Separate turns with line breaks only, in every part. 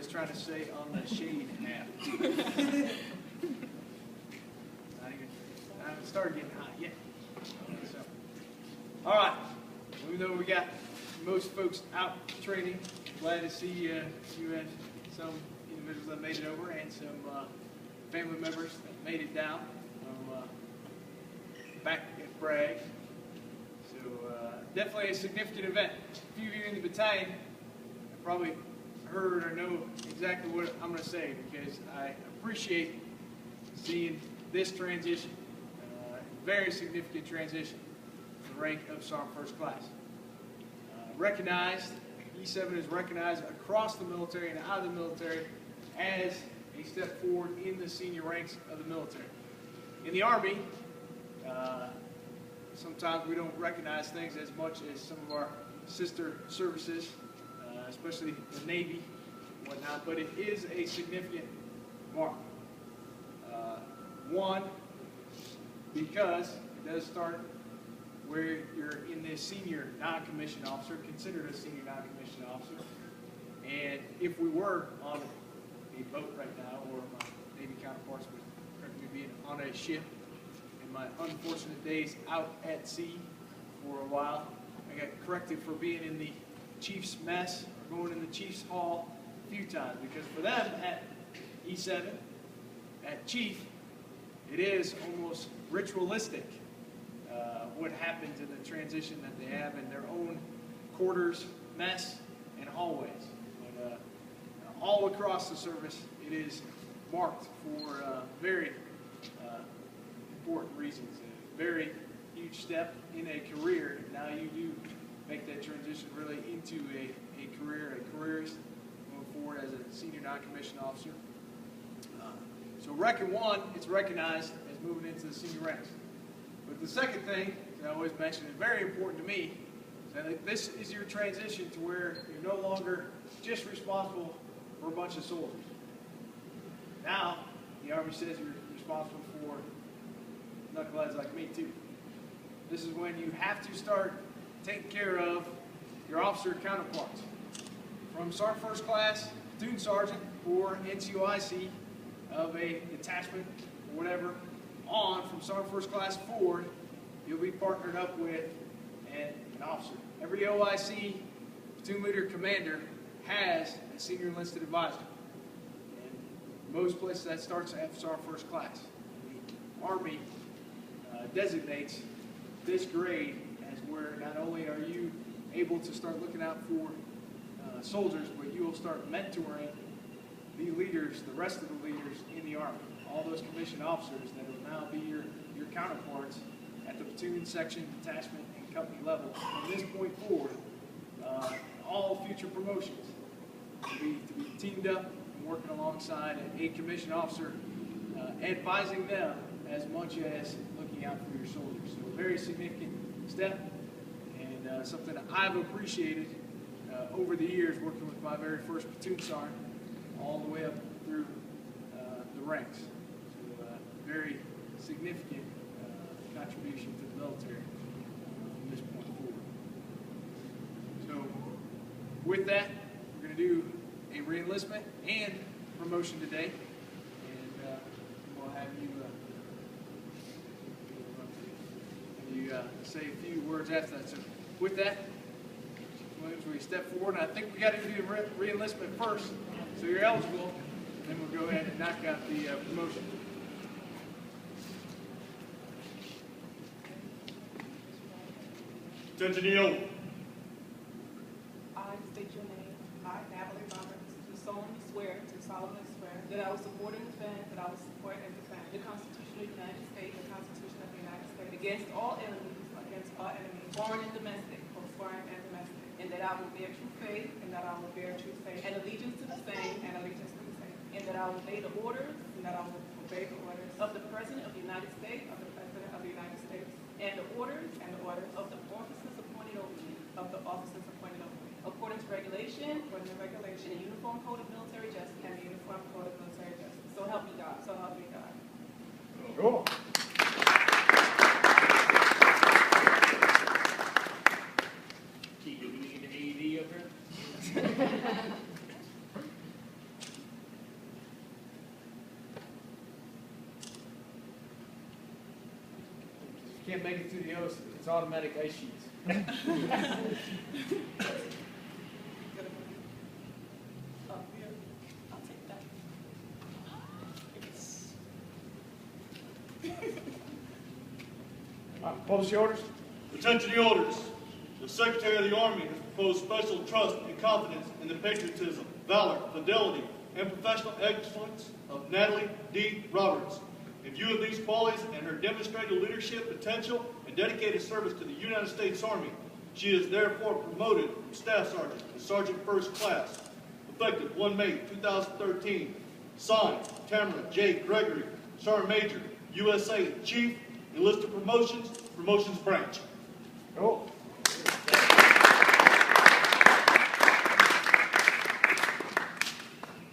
trying to say on the shade app. I haven't started getting hot yet. So, all right. Even though we got most folks out training, glad to see you had some individuals that made it over and some family members that made it down from back at Bragg. So definitely a significant event. A few of you in the battalion have probably heard or know exactly what I'm going to say because I appreciate seeing this transition, very significant transition, to the rank of Sergeant First Class. Recognized, E7 is recognized across the military and out of the military as a step forward in the senior ranks of the military. In the Army, sometimes we don't recognize things as much as some of our sister services, especially the Navy and whatnot, but it is a significant mark. One, because it does start where you're in the senior non-commissioned officer, considered a senior non-commissioned officer. And if we were on a boat right now, or my Navy counterparts would correct me being on a ship, in my unfortunate days out at sea for a while, I got corrected for being in the Chief's mess, or going in the Chief's hall a few times, because for them at E7, at Chief, it is almost ritualistic what happens in the transition that they have in their own quarters, mess, and hallways. But all across the service, it is marked for very important reasons. A very huge step in a career. Now you do make that transition really into a careerist going forward as a senior non-commissioned officer. So Reckon 1, it's recognized as moving into the senior ranks. But the second thing that I always mention is very important to me, is that this is your transition to where you're no longer just responsible for a bunch of soldiers. Now, the Army says you're responsible for knuckleheads like me too. This is when you have to start taking care of your officer counterparts. From Sergeant First Class, Platoon Sergeant, or NCOIC of a detachment or whatever, on from Sergeant First Class forward, you'll be partnered up with an officer. Every OIC platoon leader commander has a senior enlisted advisor. And most places that starts at Sergeant First Class. The Army designates this grade as where not only are you able to start looking out for soldiers, but you will start mentoring the leaders, the rest of the leaders in the Army. All those commissioned officers that will now be your counterparts at the platoon, section, detachment, and company level. From this point forward, all future promotions to be teamed up and working alongside a commissioned officer, advising them as much as looking out for your soldiers. So a very significant step, and something that I've appreciated over the years working with my very first platoon sergeant all the way up through the ranks. So very significant contribution to the military from this point forward. So with that, we're going to do a re-enlistment and promotion today, and we'll have you say a few words after that. So with that, Williams, we step forward, and I think we got to do the re-enlistment first, so you're eligible, and then we'll go ahead and knock out the promotion.
Attention, yield.
I state your name. I, Natalie, do solemnly swear that I will support and defend, the Constitution of the United States, the Constitution of the United States, against all enemies, foreign and domestic, and that I will bear true faith, and allegiance to the same, and that I will obey the orders, of the President of the United States, and the orders of the officers appointed over me, according to regulation, and the Uniform Code of Military Justice, So help me God.
Cool. Keep it, we need an AED up here.
can't make it through the oath, it's automatic ice sheets.
Oh, yeah, I'll take that.
Publish the orders.
Attention the orders. The Secretary of the Army has proposed special trust and confidence in the patriotism, valor, fidelity, and professional excellence of Natalie D. Roberts. In view of these qualities and her demonstrated leadership potential and dedicated service to the United States Army, she is therefore promoted from Staff Sergeant to Sergeant First Class, effective 1 May 2013. Signed, Tamara J. Gregory, Sergeant Major, USA Chief, Enlisted Promotions, Promotions Branch.
Cool.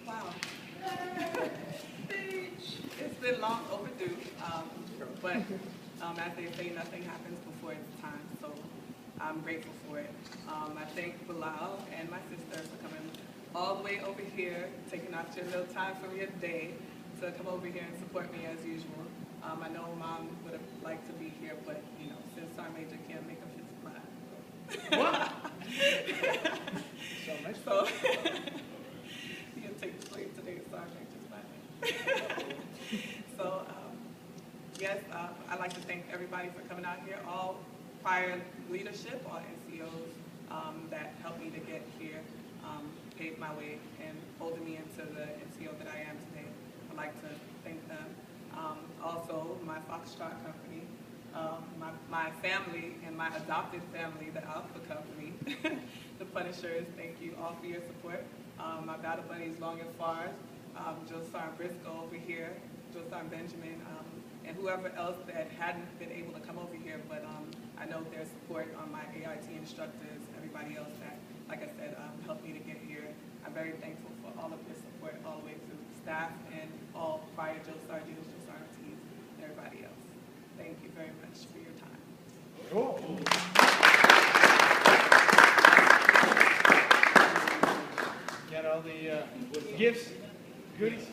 Wow. It's been long overdue, but as they say, nothing happens before its time, so I'm grateful for it. I thank Bilal and my sister for coming all the way over here, taking out your little time from your day to come over here and support me as usual. I know Mom would have liked to be here, but you know, since our major can't make a fifth class.
What? So much
So you can take the plate today, Sergeant, just fine. So yes, I'd like to thank everybody for coming out here, all prior leadership, all NCOs that helped me to get here, paved my way, and holding me into the NCO that I am today. I'd like to thank them. Also, my Foxtrot company, my family and my adopted family, the Alpha Company, the Punishers, thank you all for your support. My battle buddies, Long and Far, Joe Sergeant Briscoe over here, Joe Sergeant Benjamin, and whoever else that hadn't been able to come over here, but I know their support on my AIT instructors, everybody else that, like I said, helped me to get here. I'm very thankful for all of your support all the way through staff and all prior Joe Sergeants, Joe Sergeants, and everybody else. Thank you very much for your time.
Cool. Got all the gifts, goodies?